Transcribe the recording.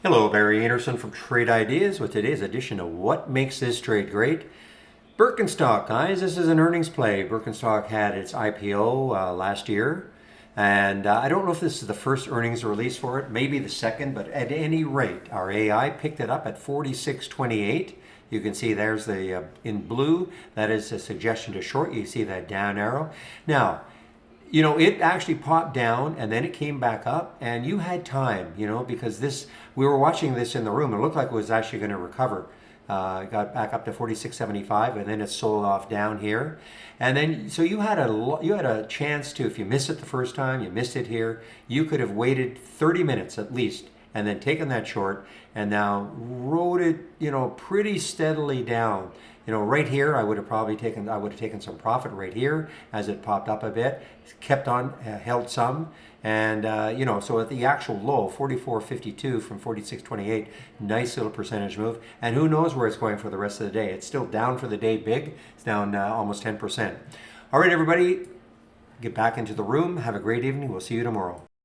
Hello, Barry Anderson from Trade Ideas with today's edition of What Makes This Trade Great. Birkenstock, guys, this is an earnings play. Birkenstock had its IPO last year, and I don't know if this is the first earnings release for it, maybe the second, but at any rate, our AI picked it up at 46.28. You can see there's the in blue, that is a suggestion to short. You see that down arrow. Now, it actually popped down and then it came back up, and you had time, because we were watching this in the room. It looked like it was actually going to recover. It got back up to 46.75 and then it sold off down here. And then, so you had a chance to, if you missed it the first time, you missed it here, you could have waited 30 minutes at least and then taken that short and now rode it, pretty steadily down. Right here, I would have taken some profit right here as it popped up a bit, kept on, held some, and so at the actual low, 44.52 from 46.28, nice little percentage move, and who knows where it's going for the rest of the day. It's still down for the day big. It's down almost 10%. All right, everybody, get back into the room. Have a great evening. We'll see you tomorrow.